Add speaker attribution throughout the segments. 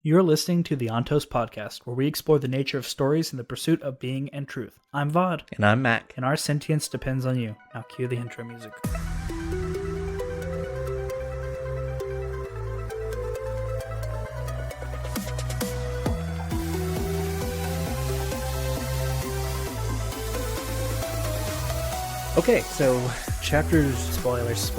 Speaker 1: You're listening to the Ontos Podcast, where we explore the nature of stories in the pursuit of being and truth. I'm Vaud,
Speaker 2: And I'm Maq.
Speaker 1: and our sentience depends on you. Now cue the intro music.
Speaker 2: Okay, so chapters
Speaker 1: Spoilers.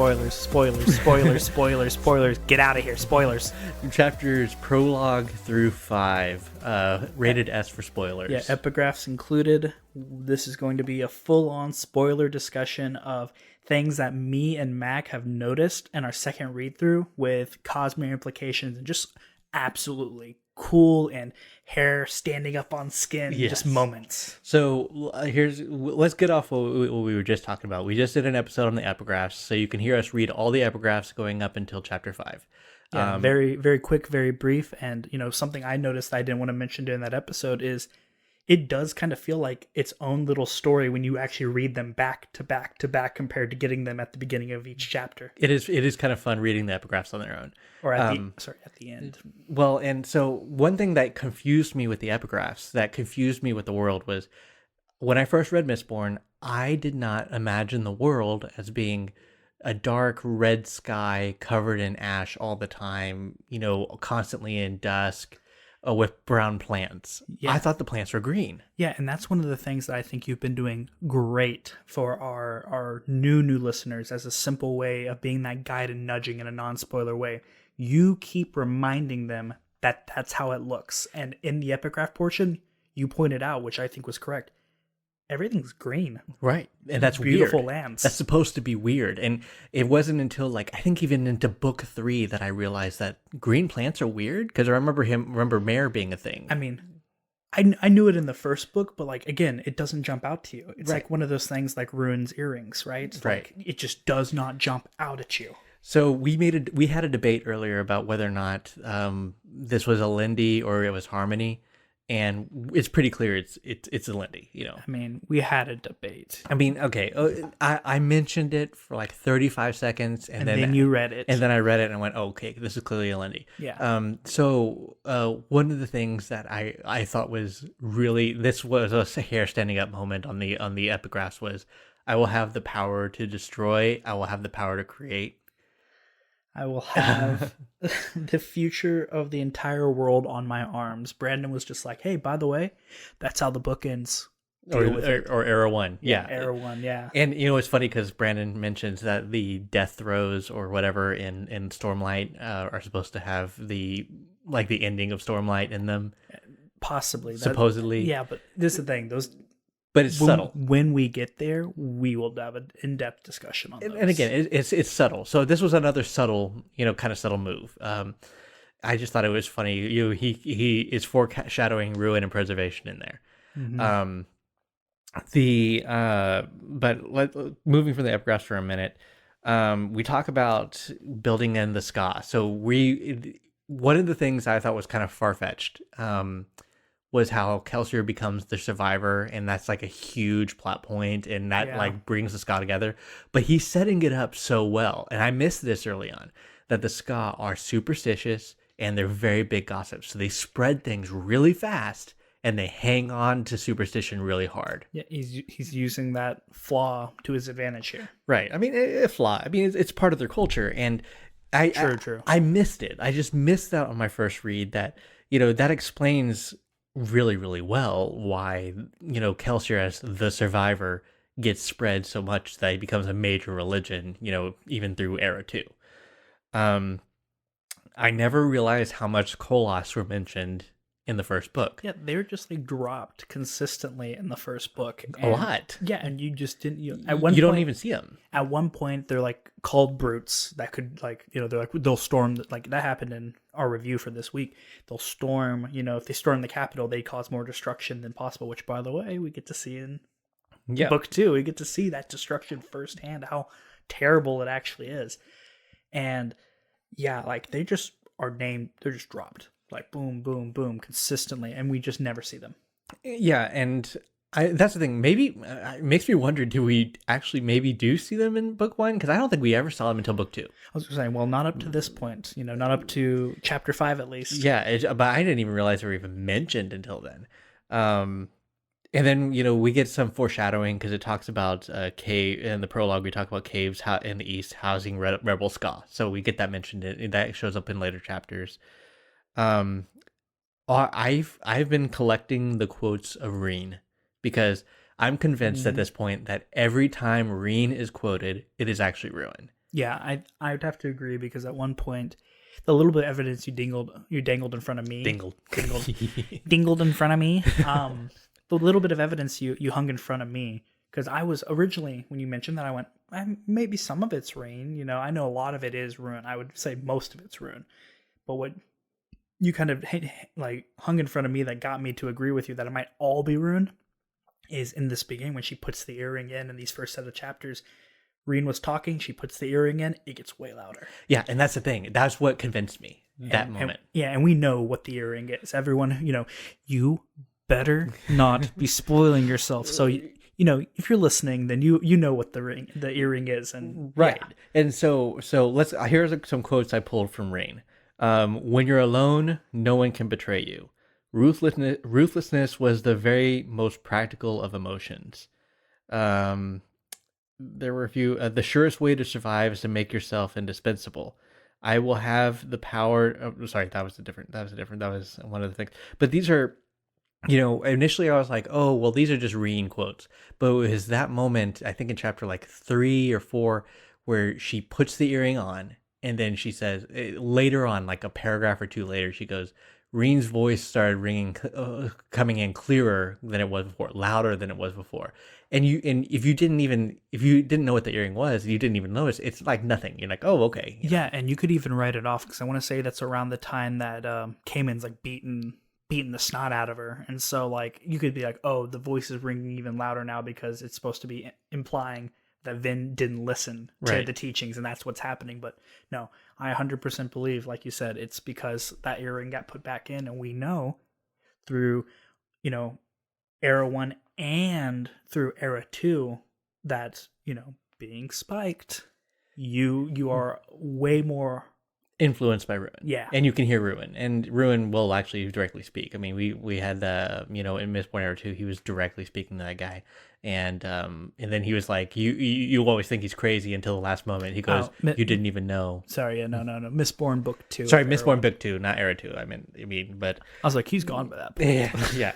Speaker 1: Get out of here, spoilers.
Speaker 2: chapters prologue through 5, rated S for spoilers.
Speaker 1: Yeah, epigraphs included. This is going to be a full-on spoiler discussion of things that me and Mac have noticed in our second read-through with Cosmere implications and just absolutely cool and hair standing up on skin, just moments.
Speaker 2: So let's get off what we were just talking about. We just did an episode on the epigraphs, so you can hear us read all the epigraphs going up until chapter 5.
Speaker 1: Yeah, very, very quick, very brief. And, something I noticed that I didn't want to mention during that episode is it does kind of feel like its own little story when you actually read them back to back to back compared to getting them at the beginning of each chapter.
Speaker 2: It is kind of fun reading the epigraphs on their own.
Speaker 1: Or at the end.
Speaker 2: Well, and so one thing that confused me with the epigraphs, that confused me with the world, was when I first read Mistborn, I did not imagine the world as being a dark red sky covered in ash all the time, constantly in dusk, with brown plants.
Speaker 1: Yeah.
Speaker 2: I thought the plants were green.
Speaker 1: Yeah, and that's one of the things that I think you've been doing great for our new listeners as a simple way of being that guide and nudging in a non-spoiler way. You keep reminding them that that's how it looks. And in the epigraph portion, you pointed out, which I think was correct, everything's green.
Speaker 2: Right. And that's
Speaker 1: beautiful
Speaker 2: weird.
Speaker 1: lands.
Speaker 2: That's supposed to be weird. And it wasn't until I think even into book 3 that I realized that green plants are weird, because I remember Mare being a thing.
Speaker 1: I mean, I knew it in the first book, but again, it doesn't jump out to you. It's
Speaker 2: right.
Speaker 1: like one of those things like Ruin's earrings, right?
Speaker 2: Right.
Speaker 1: It just does not jump out at you.
Speaker 2: So we had a debate earlier about whether or not this was a Lindy or it was Harmony, and it's pretty clear it's a Lindy.
Speaker 1: I mean, we had a debate.
Speaker 2: I mean, okay, I mentioned it for 35 seconds, and then
Speaker 1: you read it,
Speaker 2: and then I read it and I went, oh, okay, this is clearly a Lindy.
Speaker 1: Yeah.
Speaker 2: So one of the things that I thought was really, this was a hair standing up moment on the epigraphs, was I will have the power to destroy. I will have the power to create.
Speaker 1: I will have the future of the entire world on my arms. Brandon was just like, hey, by the way, that's how the book ends.
Speaker 2: Or Era 1. Yeah.
Speaker 1: Era 1, yeah.
Speaker 2: And it's funny because Brandon mentions that the death throes or whatever in Stormlight are supposed to have the ending of Stormlight in them.
Speaker 1: Possibly.
Speaker 2: Supposedly.
Speaker 1: Yeah, but this is the thing.
Speaker 2: But it's subtle.
Speaker 1: When we get there, we will have an in-depth discussion on those.
Speaker 2: And again, it's subtle. So this was another subtle, kind of subtle move. I just thought it was funny. He is foreshadowing ruin and preservation in there.
Speaker 1: Mm-hmm.
Speaker 2: Moving from the epigraphs for a minute, we talk about building in the ska. So one of the things I thought was kind of far-fetched was how Kelsier becomes the survivor, and that's a huge plot point, and that brings the ska together. But he's setting it up so well, and I missed this early on, that the ska are superstitious and they're very big gossips. So they spread things really fast, and they hang on to superstition really hard.
Speaker 1: Yeah, he's using that flaw to his advantage here.
Speaker 2: Right. I mean, a flaw. I mean, it's part of their culture, and
Speaker 1: True.
Speaker 2: I missed it. I just missed that on my first read. That that explains really, really well why Kelsier as the survivor gets spread so much that he becomes a major religion. Even through Era 2. I never realized how much Koloss were mentioned in the first book.
Speaker 1: Yeah, they're just dropped consistently in the first book.
Speaker 2: A lot.
Speaker 1: Yeah, and you just didn't.
Speaker 2: You don't even see them.
Speaker 1: At one point, they're called brutes that could they'll storm. That happened in our review for this week. They'll storm. If they storm the capital, they cause more destruction than possible. Which, by the way, we get to see in book 2. We get to see that destruction firsthand. How terrible it actually is, and yeah, they just are named. They're just dropped. Boom, boom, boom, consistently, and we just never see them.
Speaker 2: Yeah, and That's the thing. Maybe it makes me wonder: do we actually maybe do see them in book one? Because I don't think we ever saw them until book two.
Speaker 1: I was saying, well, not up to this point, not up to chapter 5 at least.
Speaker 2: Yeah, but I didn't even realize they were even mentioned until then. And then we get some foreshadowing because it talks about cave in the prologue. We talk about caves in the east housing rebel ska, so we get that mentioned. That shows up in later chapters. I've been collecting the quotes of Reen because I'm convinced at this point that every time Reen is quoted, it is actually Ruin.
Speaker 1: Yeah, I'd have to agree because at one point, the little bit of evidence you dangled in front of me, dingled in front of me. The little bit of evidence you hung in front of me, because I was originally, when you mentioned that, I went, maybe some of it's Rain. I know a lot of it is Ruin. I would say most of it's Ruin, but what you kind of like hung in front of me that got me to agree with you that it might all be Ruin is in this beginning when she puts the earring in these first set of chapters. Reen was talking, she puts the earring in, it gets way louder.
Speaker 2: Yeah, and that's the thing. That's what convinced me that moment.
Speaker 1: And we know what the earring is. Everyone, you better not be spoiling yourself. So, if you're listening, then you know what the earring is. And
Speaker 2: right.
Speaker 1: Yeah.
Speaker 2: And so here's some quotes I pulled from Rain. When you're alone, no one can betray you. Ruthlessness was the very most practical of emotions. There were a few. The surest way to survive is to make yourself indispensable. I will have the power. Oh, sorry, that was different. That was one of the things. But these are, initially I was like, oh, well, these are just Reen quotes. But it was that moment, I think in chapter like 3 or 4, where she puts the earring on, and then she says later on, like a paragraph or two later, she goes, Reen's voice started ringing, coming in clearer than it was before, louder than it was before. And if you didn't know what the earring was, you didn't even notice. It's like nothing. You're like, oh, okay.
Speaker 1: Yeah, and you could even write it off because I want to say that's around the time that Cayman's like beating the snot out of her, and so like you could be like, oh, the voice is ringing even louder now because it's supposed to be implying that Vin didn't listen to the teachings, and that's what's happening. But no, I 100% believe, like you said, it's because that earring got put back in, and we know through, Era 1 and through Era 2 that, being spiked, you are way more
Speaker 2: influenced by Ruin.
Speaker 1: Yeah.
Speaker 2: And you can hear Ruin. And Ruin will actually directly speak. I mean, we had the, in Mistborn Era 2, he was directly speaking to that guy. And then he was like, you always think he's crazy until the last moment. He goes, you didn't even know.
Speaker 1: Sorry, no. Mistborn Book 2.
Speaker 2: Sorry, Mistborn Book 2, not Era 2. I mean, but
Speaker 1: I was like, he's gone by that point.
Speaker 2: Yeah.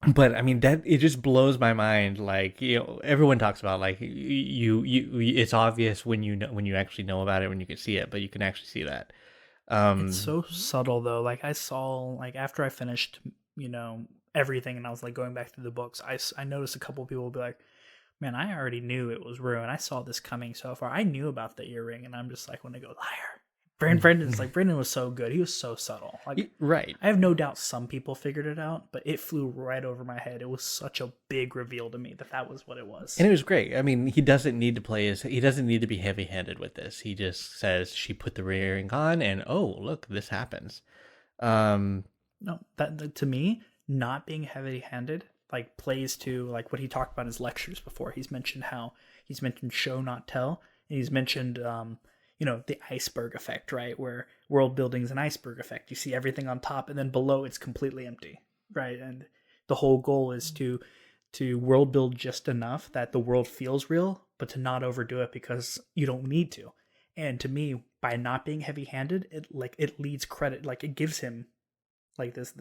Speaker 2: But I mean, that it just blows my mind. Like, everyone talks about like it's obvious when you actually know about it, when you can see it, but you can actually see that.
Speaker 1: It's so subtle though. Like I saw, like after I finished, everything, and I was like going back through the books, I noticed a couple of people would be like, man, I already knew it was Ruin. I saw this coming so far. I knew about the earring, and I'm just like, when they go, liar. Brendan was so good. He was so subtle. Like,
Speaker 2: right.
Speaker 1: I have no doubt some people figured it out, but it flew right over my head. It was such a big reveal to me that was what it was.
Speaker 2: And it was great. I mean, he doesn't need to be heavy-handed with this. He just says she put the earring on, and oh, look, this happens.
Speaker 1: No, that to me, not being heavy-handed like plays to like what he talked about in his lectures before. He's mentioned show not tell, and he's mentioned the iceberg effect, right? Where world building is an iceberg effect. You see everything on top, and then below it's completely empty, right? And the whole goal is to world build just enough that the world feels real, but to not overdo it because you don't need to. And to me, by not being heavy-handed, it leads credit, like it gives him like this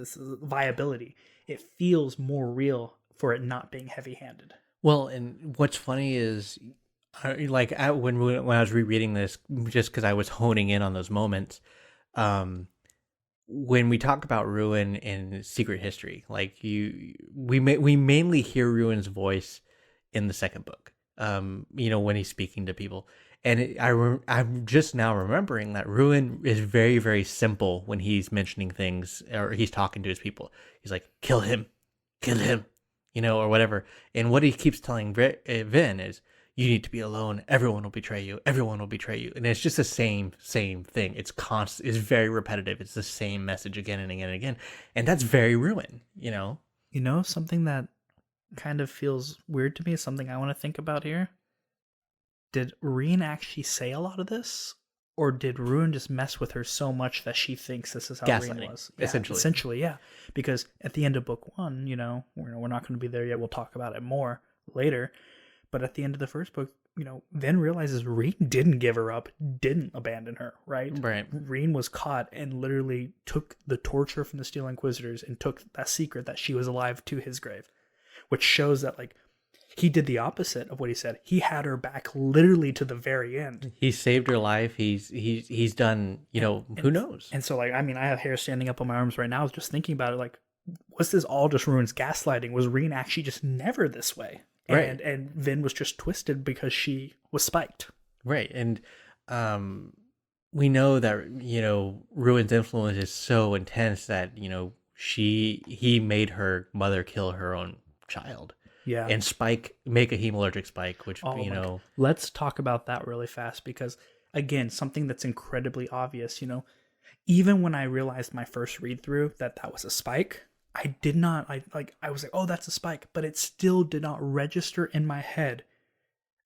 Speaker 1: viability. It feels more real for it not being heavy-handed.
Speaker 2: Well, and what's funny is, when I was rereading this, just because I was honing in on those moments, when we talk about Ruin in Secret History, like we mainly hear Ruin's voice in the second book. When he's speaking to people, and I'm just now remembering that Ruin is very, very simple when he's mentioning things or he's talking to his people. He's like, kill him, or whatever. And what he keeps telling Vin is, you need to be alone. Everyone will betray you. Everyone will betray you. And it's just the same thing. It's constant. It's very repetitive. It's the same message again and again and again. And that's very Ruin,
Speaker 1: You know, something that kind of feels weird to me is something I want to think about here. Did Reen actually say a lot of this? Or did Ruin just mess with her so much that she thinks this is how Reen
Speaker 2: Gaslighting,
Speaker 1: was? Yeah,
Speaker 2: essentially.
Speaker 1: essentially, yeah. Because at the end of book one, we're not going to be there yet. We'll talk about it more later. But at the end of the first book, Vin realizes Reen didn't give her up, didn't abandon her, right?
Speaker 2: Right.
Speaker 1: Reen was caught and literally took the torture from the Steel Inquisitors and took that secret that she was alive to his grave, which shows that, like, he did the opposite of what he said. He had her back literally to the very end.
Speaker 2: He saved her life. He's done, who knows?
Speaker 1: And so, like, I mean, I have hair standing up on my arms right now just thinking about it. Like, was this all just Ruin's gaslighting? Was Reen actually just never this way?
Speaker 2: Right.
Speaker 1: And Vin was just twisted because she was spiked.
Speaker 2: Right. And we know that, Ruin's influence is so intense that, he made her mother kill her own child.
Speaker 1: Yeah.
Speaker 2: And make a hemalurgic spike, which,
Speaker 1: Let's talk about that really fast because, again, something that's incredibly obvious, even when I realized my first read through that was a spike, I was like, oh, that's a spike, but it still did not register in my head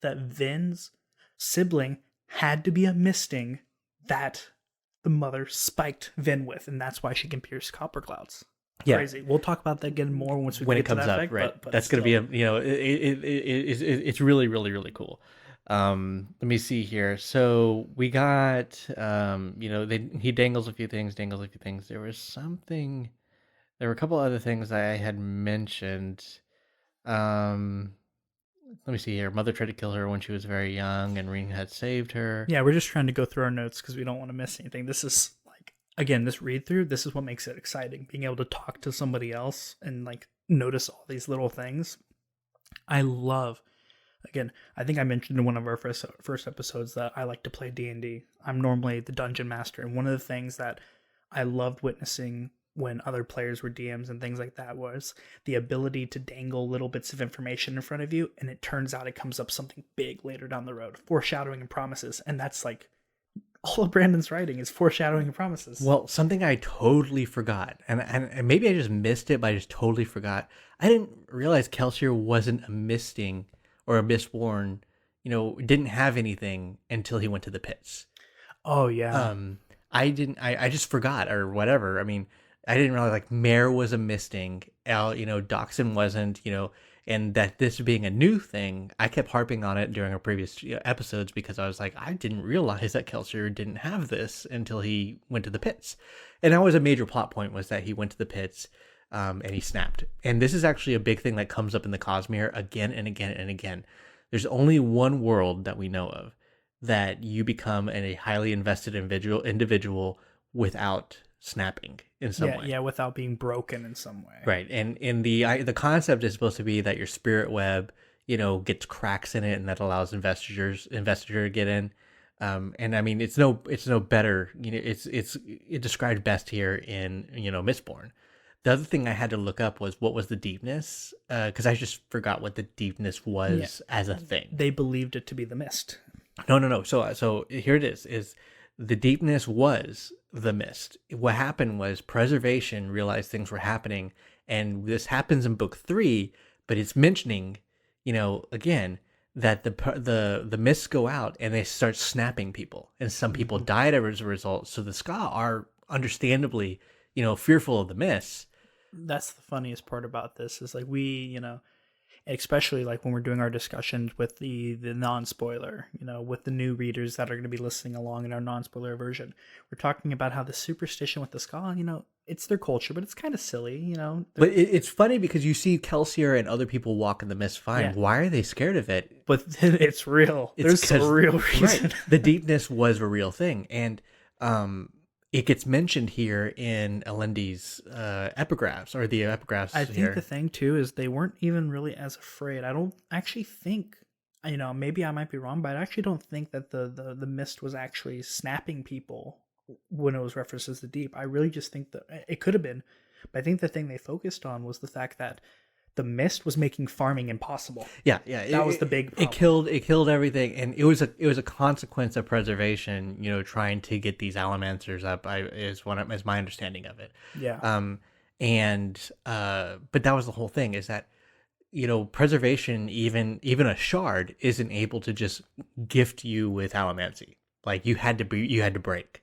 Speaker 1: that Vin's sibling had to be a misting that the mother spiked Vin with, and that's why she can pierce copper clouds.
Speaker 2: Yeah.
Speaker 1: Crazy. We'll talk about that again more when
Speaker 2: it comes up, effect, right? But that's going to be it's really, really, really cool. Let me see here. So we got, he dangles a few things. There were a couple other things I had mentioned. Let me see here. Mother tried to kill her when she was very young, and Reen had saved her.
Speaker 1: Yeah, we're just trying to go through our notes because we don't want to miss anything. This is, like, again, this read through, this is what makes it exciting. Being able to talk to somebody else and, like, notice all these little things. I love, again, I think I mentioned in one of our first episodes that I like to play D&D. I'm normally the dungeon master, and one of the things that I loved witnessing when other players were DMs and things like that was the ability to dangle little bits of information in front of you, and it turns out it comes up something big later down the road, foreshadowing and promises. And that's, like, all of Brandon's writing is foreshadowing and promises.
Speaker 2: Well, something I totally forgot, and maybe I just missed it, but I just totally forgot. I didn't realize Kelsier wasn't a misting or a Mistborn, didn't have anything until he went to the pits.
Speaker 1: Oh, yeah.
Speaker 2: I just forgot or whatever. I mean, I didn't realize, like, Mare was a misting, Doxson wasn't, and that this being a new thing, I kept harping on it during our previous episodes because I was like, I didn't realize that Kelsier didn't have this until he went to the pits. And that was a major plot point, was that he went to the pits and he snapped. And this is actually a big thing that comes up in the Cosmere again and again and again. There's only one world that we know of that you become a highly invested individual without snapping in some way.
Speaker 1: Yeah, without being broken in some way.
Speaker 2: Right. And in the concept is supposed to be that your spirit web, gets cracks in it, and that allows investiture to get in. And I mean, it's no better, it's described best here in, Mistborn. The other thing I had to look up was what was the deepness, because I just forgot what the deepness was as a thing.
Speaker 1: They believed it to be the mist.
Speaker 2: No. So here it is the deepness was the mist. What happened was preservation realized things were happening, and this happens in book 3, but it's mentioning, again, that the mists go out and they start snapping people, and some people died as a result. So the Ska are understandably, fearful of the mists.
Speaker 1: That's the funniest part about this is, like, we, especially, like, when we're doing our discussions with the non-spoiler, with the new readers that are going to be listening along in our non-spoiler version, we're talking about how the superstition with the Ska, it's their culture, but it's kind of silly,
Speaker 2: But it's funny because you see Kelsier and other people walk in the mist fine. Yeah. Why are they scared of it?
Speaker 1: But it's real. There's a real reason.
Speaker 2: Right. The deepness was a real thing. And it gets mentioned here in Elendi's epigraphs, or the epigraphs.
Speaker 1: I think the thing too is they weren't even really as afraid. I don't actually think, maybe I might be wrong, but I actually don't think that the mist was actually snapping people when it was referenced as the deep. I really just think that it could have been, but I think the thing they focused on was the fact that the mist was making farming impossible.
Speaker 2: Yeah.
Speaker 1: That was the big problem.
Speaker 2: It killed everything, and it was a consequence of preservation. Trying to get these allomancers up is my understanding of it.
Speaker 1: Yeah.
Speaker 2: And but that was the whole thing, is that, preservation, even a shard isn't able to just gift you with allomancy. Like you had to break.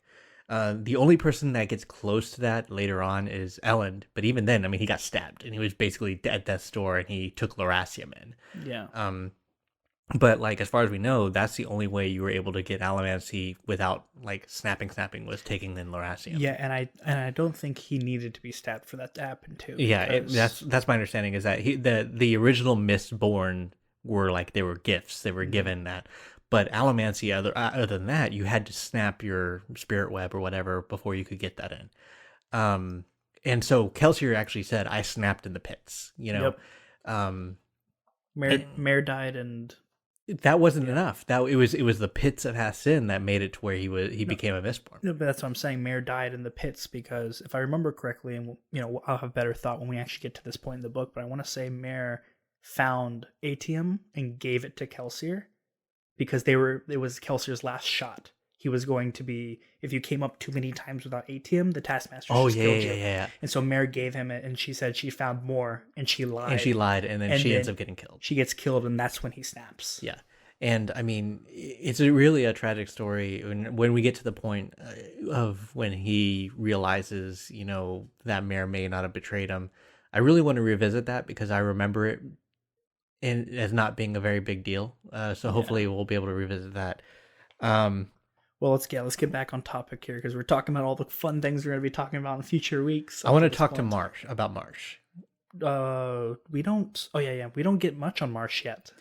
Speaker 2: The only person that gets close to that later on is Elend, but even then, I mean, he got stabbed and he was basically at death's door, and he took Lerasium in.
Speaker 1: Yeah.
Speaker 2: But like, as far as we know, that's the only way you were able to get allomancy without like snapping was taking in Lerasium.
Speaker 1: Yeah, and I don't think he needed to be stabbed for that to happen too.
Speaker 2: Yeah, that's my understanding, is that the original Mistborn were like, they were gifts, they were given that. But allomancy, other than that, you had to snap your spirit web or whatever before you could get that in. And so Kelsier actually said, "I snapped in the pits."
Speaker 1: Yep. Mare died, and
Speaker 2: that wasn't enough. That it was the pits of Hassin that made it to where he became a Mistborn.
Speaker 1: No, but that's what I'm saying. Mare died in the pits because, if I remember correctly, and I'll have better thought when we actually get to this point in the book, but I want to say Mare found Atium and gave it to Kelsier because it was Kelsier's last shot. He was going to be, if you came up too many times without Atium, the Taskmaster just killed you.
Speaker 2: Yeah.
Speaker 1: And so Mare gave him it, and she said she found more, and she lied.
Speaker 2: And then she ends up getting killed.
Speaker 1: She gets killed, and that's when he snaps.
Speaker 2: Yeah. And I mean, it's really a tragic story when we get to the point of when he realizes, that Mare may not have betrayed him. I really want to revisit that because I remember it as not being a very big deal. So hopefully we'll be able to revisit that.
Speaker 1: Well, let's get back on topic here, because we're talking about all the fun things we're going to be talking about in future weeks.
Speaker 2: I want to talk to Marsh about Marsh.
Speaker 1: We don't. Oh yeah. We don't get much on Marsh yet.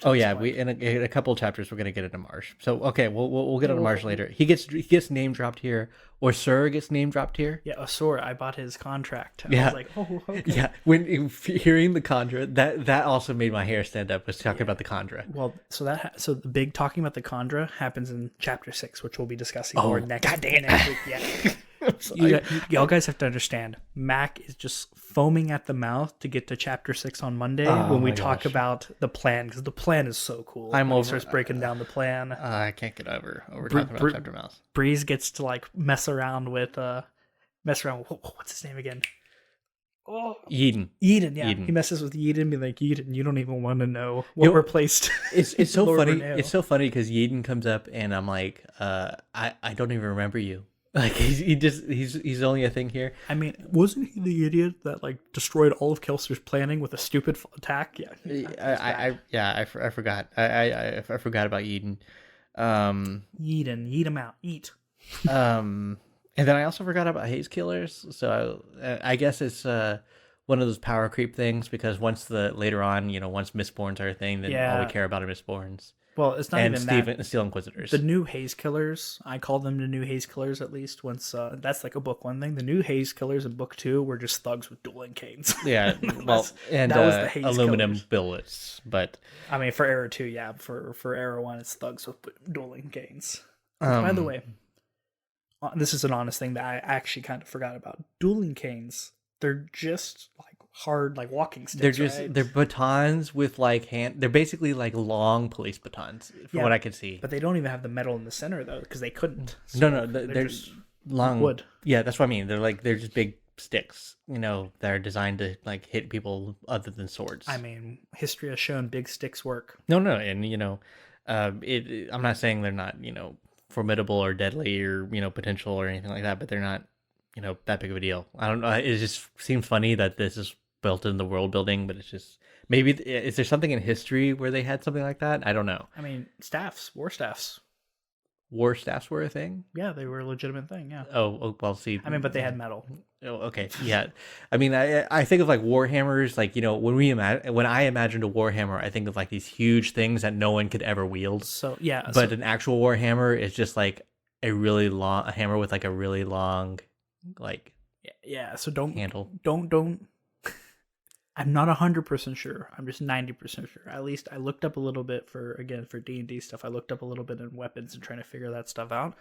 Speaker 2: Oh yeah, we in a couple of chapters we're gonna get into Marsh. So okay, we'll get into Marsh later. He gets name dropped here, or Sir gets name dropped here.
Speaker 1: Yeah, Asur. I bought his contract. I was like, oh, okay.
Speaker 2: Yeah, when hearing the Khandra, that also made my hair stand up. Was talking about the Khandra.
Speaker 1: Well, so the big talking about the Khandra happens in chapter 6, which we'll be discussing more next week. Yeah. So y'all guys have to understand, Maq is just foaming at the mouth to get to chapter 6 on Monday when we talk about the plan, because the plan is so cool. He starts breaking down the plan.
Speaker 2: I can't get over talking about chapter mouse.
Speaker 1: Breeze gets to like mess around with what's his name again? Oh,
Speaker 2: Eden.
Speaker 1: Yeah. He messes with Eden, be like, Eden, you don't even want to know what replaced.
Speaker 2: It's so funny. It's so funny because Eden comes up and I'm like, I don't even remember you. Like he's only a thing here.
Speaker 1: I mean, wasn't he the idiot that like destroyed all of Kelsier's planning with a stupid attack? Yeah.
Speaker 2: I forgot. I forgot about Eden.
Speaker 1: Eden, eat him out, eat.
Speaker 2: And then I also forgot about Haze Killers. So I guess it's one of those power creep things, because later on, once Mistborns are a thing, then all we care about are Mistborns.
Speaker 1: Well, it's not even that.
Speaker 2: Steel Inquisitors.
Speaker 1: The new Haze Killers, I call them the new Haze Killers, at least once. That's like a book one thing. The new Haze Killers in book 2 were just thugs with dueling canes.
Speaker 2: Yeah, well, and that was the Haze aluminum Killers. Billets, but
Speaker 1: I mean, for Era 2, yeah. For Era 1, it's thugs with dueling canes. By the way, this is an honest thing that I actually kind of forgot about. Dueling canes, they're just like hard, like walking sticks.
Speaker 2: They're batons with like they're basically like long police batons from what I could see.
Speaker 1: But they don't even have the metal in the center though, because they couldn't. So
Speaker 2: no, they're just long
Speaker 1: wood.
Speaker 2: Yeah, that's what I mean. They're just big sticks, that are designed to like hit people other than swords.
Speaker 1: I mean, history has shown big sticks work.
Speaker 2: No, and I'm not saying they're not formidable or deadly or potential or anything like that, but they're not that big of a deal. I don't know. It just seems funny that this is built in the world building, but it's just, maybe is there something in history where they had something like that? I don't know.
Speaker 1: I mean, war staffs
Speaker 2: were a thing.
Speaker 1: Yeah, they were a legitimate thing. Yeah.
Speaker 2: Oh well, see.
Speaker 1: I mean, but they had metal.
Speaker 2: Oh, okay. Yeah. I mean, I think of like warhammers, like when I imagined a warhammer, I think of like these huge things that no one could ever wield.
Speaker 1: So yeah,
Speaker 2: but an actual warhammer is just like a hammer with like a really long, like
Speaker 1: so don't
Speaker 2: handle.
Speaker 1: Don't. I'm not 100% sure. I'm just 90% sure. At least I looked up a little bit for D&D stuff. I looked up a little bit in weapons and trying to figure that stuff out.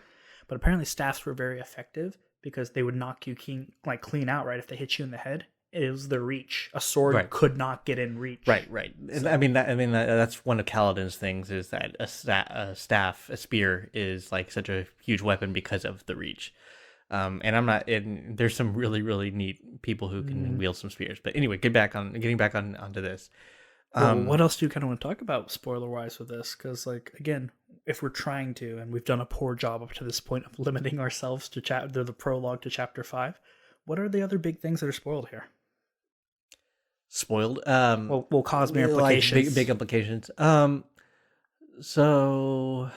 Speaker 1: But apparently staffs were very effective because they would knock you clean out, right? If they hit you in the head, it was the reach. A sword could not get in reach.
Speaker 2: Right. So, I mean, that's one of Kaladin's things, is that a spear is like such a huge weapon because of the reach. And there's some really, really neat people who can wield some spears. But anyway, getting back onto this.
Speaker 1: Well, what else do you kind of want to talk about spoiler wise with this? Because, like, again, if we're trying to, and we've done a poor job up to this point of limiting ourselves to the prologue to chapter 5, what are the other big things that are spoiled here?
Speaker 2: Spoiled.
Speaker 1: Well, Cosmere
Speaker 2: like
Speaker 1: implications.
Speaker 2: big implications. So,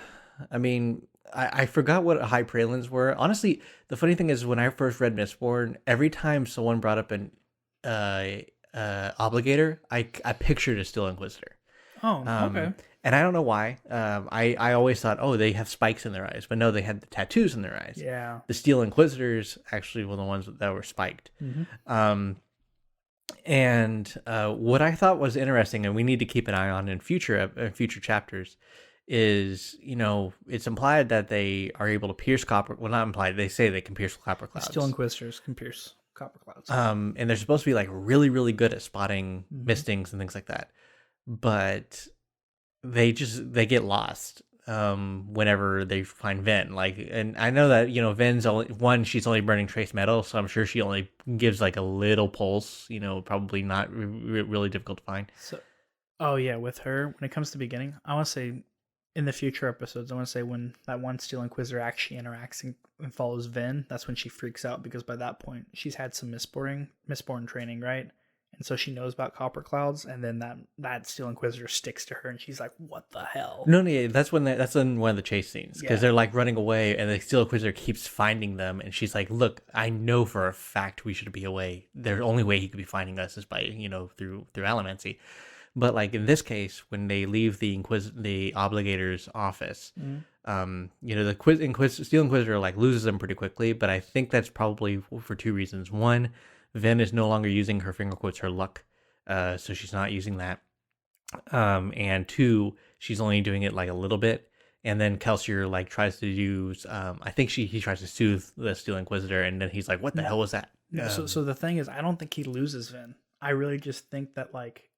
Speaker 2: I mean, I forgot what high pralines were. Honestly, the funny thing is, when I first read Mistborn, every time someone brought up an obligator, I pictured a Steel Inquisitor.
Speaker 1: Oh, okay.
Speaker 2: And I don't know why. I always thought, oh, they have spikes in their eyes, but no, they had the tattoos in their eyes.
Speaker 1: Yeah.
Speaker 2: The Steel Inquisitors actually were the ones that were spiked. And what I thought was interesting, and we need to keep an eye on in future chapters, is, you know, it's implied that they are able to pierce copper. Well, not implied. They say they can pierce copper clouds.
Speaker 1: Steel Inquisitors can pierce copper clouds.
Speaker 2: And they're supposed to be like really, really good at spotting mistings and things like that. But they get lost whenever they find Ven. Like, and I know that, you know, Ven's she's only burning trace metal, so I'm sure she only gives like a little pulse. You know, probably not really difficult to find.
Speaker 1: So, oh yeah, with her, when it comes to beginning, I want to say in the future episodes, I want to say when that one Steel Inquisitor actually interacts and follows Ven, that's when she freaks out, because by that point she's had some Mistborn training, right? And so she knows about copper clouds, and then that Steel Inquisitor sticks to her, and she's like, "What the hell?"
Speaker 2: No, yeah, that's in one of the chase scenes, because they're like running away, and the Steel Inquisitor keeps finding them, and she's like, "Look, I know for a fact we should be away. The only way he could be finding us is by, you know, through Allomancy." But like in this case, when they leave the Obligator's office, you know, the Steel Inquisitor like loses them pretty quickly. But I think that's probably for two reasons. One, Ven is no longer using her finger quotes, her luck, so she's not using that. And two, she's only doing it like a little bit. And then Kelsier like tries to use, I think he tries to soothe the Steel Inquisitor, and then he's like, "What the hell was that?"
Speaker 1: No, so the thing is, I don't think he loses Ven. I really just think that like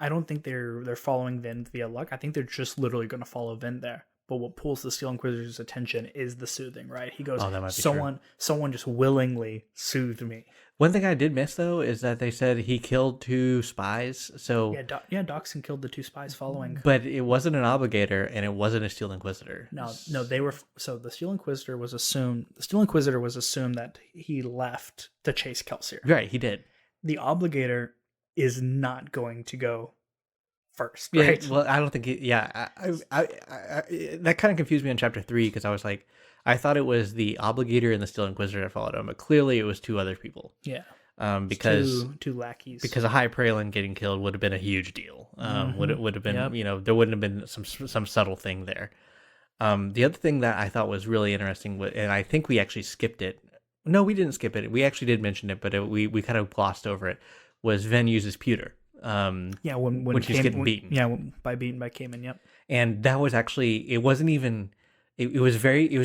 Speaker 1: I don't think they're following Ven via luck. I think they're just literally going to follow Ven there. But what pulls the Steel Inquisitor's attention is the soothing, right? He goes,
Speaker 2: Oh, that might be
Speaker 1: someone just willingly soothed me.
Speaker 2: One thing I did miss though is that they said he killed 2 spies. So
Speaker 1: Doxson killed the 2 spies following.
Speaker 2: But it wasn't an Obligator, and it wasn't a Steel Inquisitor.
Speaker 1: No, they were. So the Steel Inquisitor was assumed. The Steel Inquisitor was assumed that he left to chase Kelsier.
Speaker 2: Right, he did.
Speaker 1: The Obligator is not going to go first, right?
Speaker 2: Yeah, well, I don't think I that kind of confused me on chapter 3, because I was like, I thought it was the Obligator and the Steel Inquisitor that followed him, but clearly it was 2 other people.
Speaker 1: Yeah.
Speaker 2: Because
Speaker 1: two lackeys.
Speaker 2: Because a High Praelan getting killed would have been a huge deal. Would have been, you know, there wouldn't have been some subtle thing there. The other thing that I thought was really interesting, and I think we actually skipped it. No, we didn't skip it. We actually did mention it, but we kind of glossed over it. Was Ven uses pewter. When she's getting beaten.
Speaker 1: Beaten by Cayman. Yep.
Speaker 2: And that was actually, it wasn't even. It was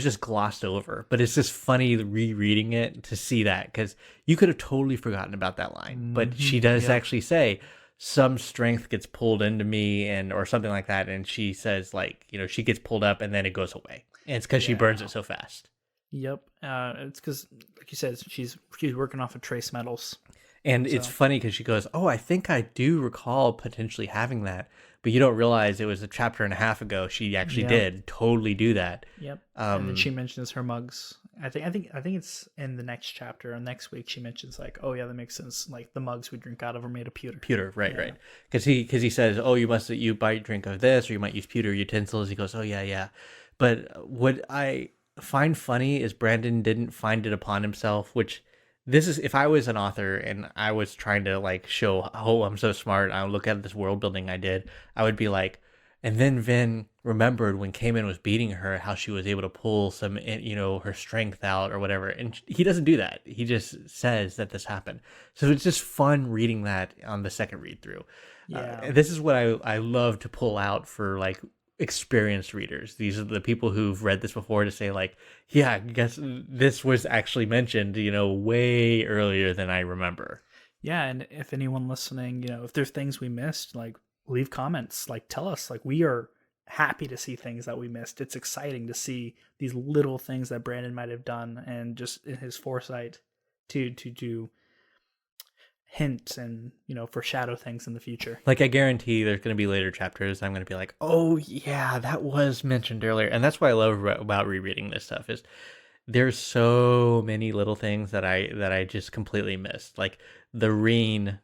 Speaker 2: just glossed over, but it's just funny rereading it to see that, because you could have totally forgotten about that line, but she does actually say some strength gets pulled into me, or something like that, and she says, like, you know, she gets pulled up and then it goes away, and it's because she burns it so fast.
Speaker 1: Yep, it's because, like you said, she's working off of trace metals.
Speaker 2: And it's funny because she goes, "Oh, I think I do recall potentially having that," but you don't realize it was a chapter and a half ago. She actually did totally do that.
Speaker 1: Yep. And then she mentions her mugs. I think it's in the next chapter or next week. She mentions like, "Oh yeah, that makes sense. Like the mugs we drink out of are made of pewter."
Speaker 2: Pewter, right. Because he says, "Oh, you might drink of this, or you might use pewter utensils." He goes, "Oh yeah." But what I find funny is Brandon didn't find it upon himself, which. This is, if I was an author and I was trying to like show, "Oh, I'm so smart, I look at this world building I did," I would be like, and then Ven remembered when Cayman was beating her, how she was able to pull some, you know, her strength out or whatever. And he doesn't do that. He just says that this happened. So it's just fun reading that on the second read through. Yeah. This is what I love to pull out for like experienced readers. These are the people who've read this before, to say like, yeah, I guess this was actually mentioned, you know, way earlier than I remember.
Speaker 1: Yeah, and if anyone listening, you know, if there's things we missed, like leave comments, like tell us. Like, we are happy to see things that we missed. It's exciting to see these little things that Brandon might have done, and just in his foresight to hint and, foreshadow things in the future.
Speaker 2: Like, I guarantee there's going to be later chapters I'm going to be like, oh yeah, that was mentioned earlier. And that's what I love about rereading this stuff is there's so many little things that I just completely missed. Like the Reen,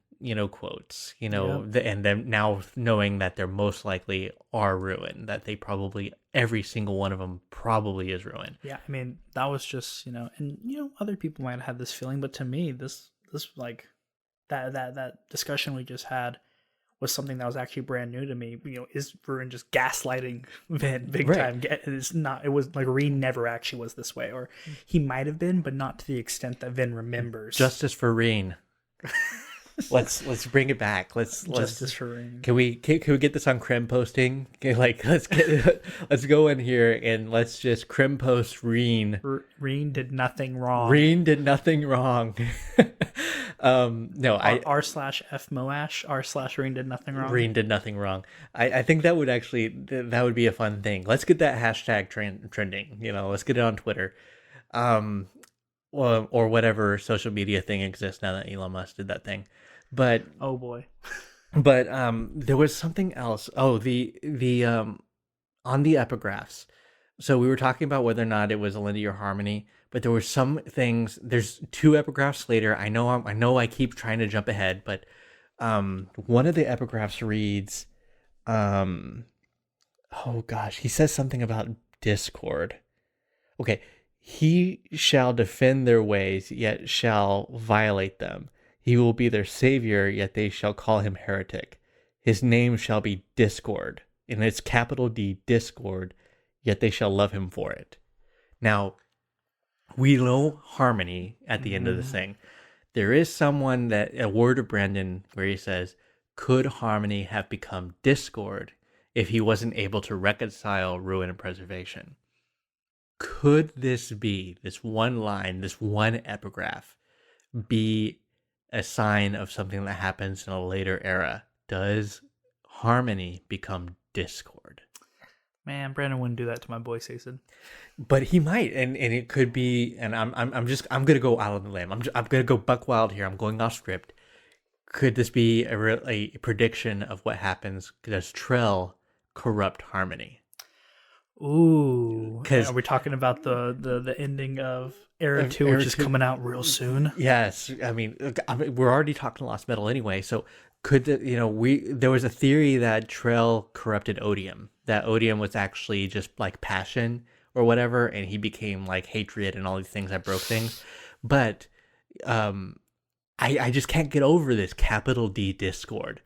Speaker 2: quotes, and then now knowing that they're most likely are ruined, that they probably, every single one of them probably is ruined.
Speaker 1: Yeah, I mean, that was just, and, other people might have had this feeling, but to me, this like, that discussion we just had was something that was actually brand new to me. Is Ruin just gaslighting Vin big time? It's not. It was like Reen never actually was this way, or he might have been, but not to the extent that Vin remembers.
Speaker 2: Justice for Reen. let's bring it back.
Speaker 1: Justice for Reen.
Speaker 2: Can we get this on Crim posting? Okay, let's go in here and let's just Crim post Reen.
Speaker 1: Reen did nothing wrong.
Speaker 2: Reen did nothing wrong. No,
Speaker 1: r/f Moash r/Reen did nothing wrong.
Speaker 2: Reen did nothing wrong. I think that would actually that would be a fun thing. Let's get that hashtag trending. Let's get it on Twitter, or whatever social media thing exists now that Elon Musk did that thing. But
Speaker 1: oh boy.
Speaker 2: But there was something else. Oh, the on the epigraphs. So we were talking about whether or not it was Alindy or Harmony, but there were some things. There's 2 epigraphs later. I know I keep trying to jump ahead, but one of the epigraphs reads, oh gosh, he says something about discord. Okay, he shall defend their ways, yet shall violate them. He will be their savior, yet they shall call him heretic. His name shall be Discord, and it's capital D, Discord, yet they shall love him for it. Now, we know Harmony at the end of the thing. There is someone a word of Brandon where he says, could Harmony have become Discord if he wasn't able to reconcile ruin and preservation? Could this be, this one line, this one epigraph, be a sign of something that happens in a later era? Does Harmony become Discord?
Speaker 1: Man, Brandon wouldn't do that to my boy Sason.
Speaker 2: But he might, and it could be. And I'm gonna go out on the limb. I'm gonna go buck wild here. I'm going off script. Could this be a prediction of what happens? Does Trell corrupt Harmony?
Speaker 1: Ooh, are we talking about the ending of Era 2, which is coming out real soon?
Speaker 2: Yes, I mean we're already talking Lost Metal anyway, so could there was a theory that Trell corrupted Odium, that Odium was actually just like passion or whatever, and he became like hatred and all these things that broke things. But I just can't get over this capital D Discord.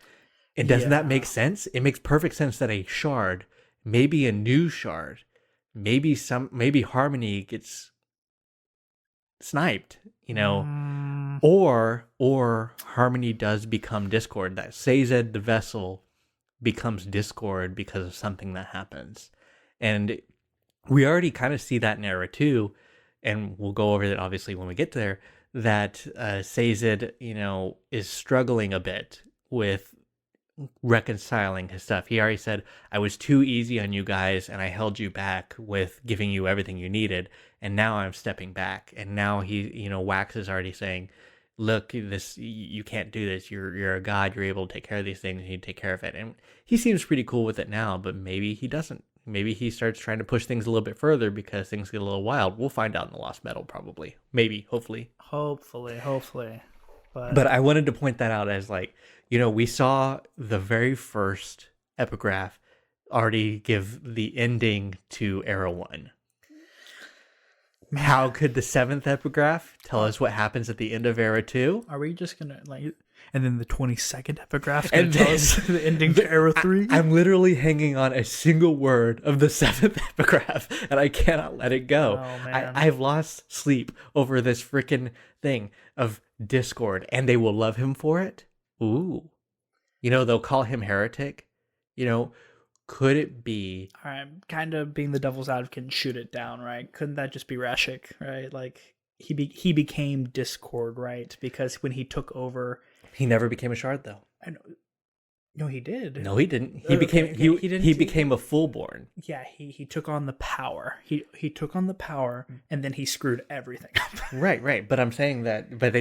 Speaker 2: And doesn't that make sense? It makes perfect sense that a shard, maybe a new shard, maybe Harmony gets sniped, or Harmony does become Discord, that Sazed the vessel becomes Discord because of something that happens. And we already kind of see that in Era 2, and we'll go over that obviously when we get there, that Sazed, is struggling a bit with reconciling his stuff. He already said, I was too easy on you guys and I held you back with giving you everything you needed, and now I'm stepping back. And now he, Wax is already saying, look, you can't do this. You're a god. You're able to take care of these things. You need to take care of it. And he seems pretty cool with it now, but maybe he doesn't. Maybe he starts trying to push things a little bit further because things get a little wild. We'll find out in the Lost Metal, probably. Maybe, hopefully.
Speaker 1: Hopefully.
Speaker 2: But I wanted to point that out as we saw the very first epigraph already give the ending to Era 1. How could the 7th epigraph tell us what happens at the end of Era 2?
Speaker 1: Are we just going to, and then the 22nd epigraph is going to tell us the ending to Era 3?
Speaker 2: I'm literally hanging on a single word of the 7th epigraph, and I cannot let it go.
Speaker 1: Oh, man.
Speaker 2: I've lost sleep over this freaking thing of Discord, and they will love him for it. Ooh. They'll call him heretic. Could it be...
Speaker 1: All right, kind of being the devil's advocate and shoot it down, right? Couldn't that just be Rashik, right? Like, he became Discord, right? Because when he took over...
Speaker 2: He never became a shard, though.
Speaker 1: I know. No, he did.
Speaker 2: No, he didn't. He became a fullborn.
Speaker 1: Yeah, he took on the power. He took on the power, and then he screwed everything up.
Speaker 2: Right. But I'm saying that, but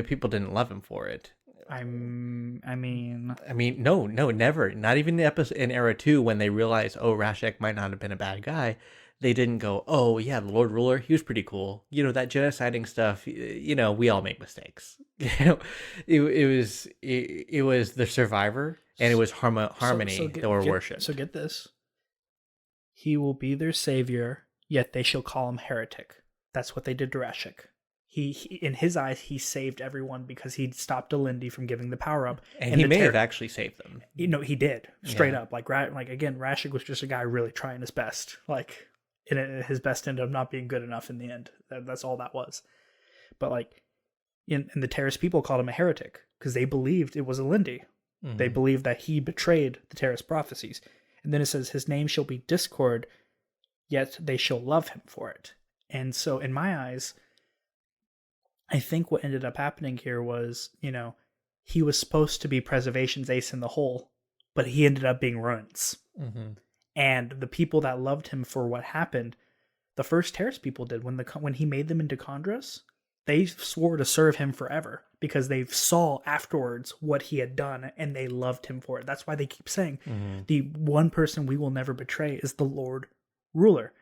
Speaker 2: people didn't love him for it.
Speaker 1: I mean,
Speaker 2: no, never. Not even the episode in Era 2 when they realized, oh, Rashek might not have been a bad guy. They didn't go, oh, yeah, the Lord Ruler, he was pretty cool. That genociding stuff, we all make mistakes. It was the survivor, and it was harmony that were worshipped.
Speaker 1: So get this. He will be their savior, yet they shall call him heretic. That's what they did to Rashek. He in his eyes, he saved everyone because he stopped Elendil from giving the power up.
Speaker 2: And he may have actually saved them.
Speaker 1: He did. Straight up. Like again, Rashek was just a guy really trying his best. Like, his best ended up not being good enough in the end. That's all that was. But like, and the Terrace people called him a heretic because they believed it was Elendil. Mm-hmm. They believed that he betrayed the Terrace prophecies. And then it says, his name shall be Discord, yet they shall love him for it. And so in my eyes, I think what ended up happening here was, he was supposed to be Preservation's ace in the hole, but he ended up being Ruin's. Mm-hmm. And the people that loved him for what happened, the first Terrace people did, when he made them into Chondros, they swore to serve him forever because they saw afterwards what he had done and they loved him for it. That's why they keep saying, the one person we will never betray is the Lord Ruler.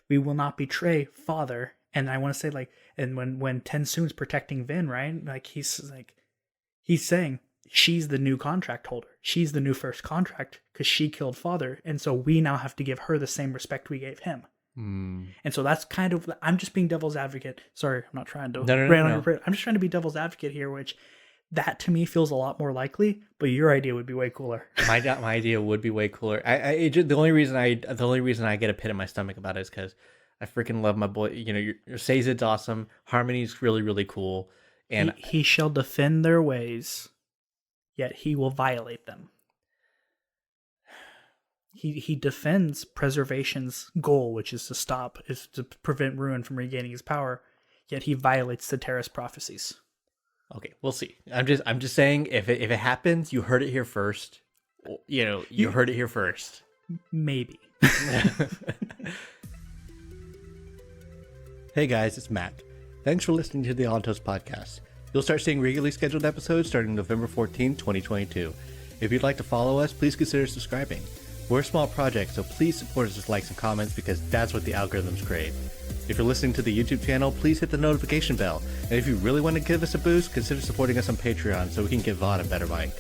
Speaker 1: We will not betray Father. And I want to say, like, and when Tensoon's protecting Vin, right? Like, he's saying she's the new contract holder. She's the new first contract because she killed Father. And so we now have to give her the same respect we gave him. And so that's kind of, I'm just being devil's advocate. Sorry, I'm not trying to no. I'm just trying to be devil's advocate here, which that to me feels a lot more likely, but your idea would be way cooler.
Speaker 2: My idea would be way cooler. The only reason I get a pit in my stomach about it is because I freaking love my boy. Your Sazed's awesome. Harmony's really, really cool. And
Speaker 1: he shall defend their ways, yet he will violate them. He defends Preservation's goal, which is to prevent Ruin from regaining his power, yet he violates the Terrace prophecies.
Speaker 2: Okay, we'll see. I'm just saying, if it happens, you heard it here first. You heard it here first.
Speaker 1: Maybe.
Speaker 2: Hey guys, it's Maq. Thanks for listening to the Altos podcast. You'll start seeing regularly scheduled episodes starting November 14, 2022. If you'd like to follow us, please consider subscribing. We're a small project, so please support us with likes and comments because that's what the algorithms crave. If you're listening to the YouTube channel, please hit the notification bell. And if you really want to give us a boost, consider supporting us on Patreon so we can give Vaud a better mic.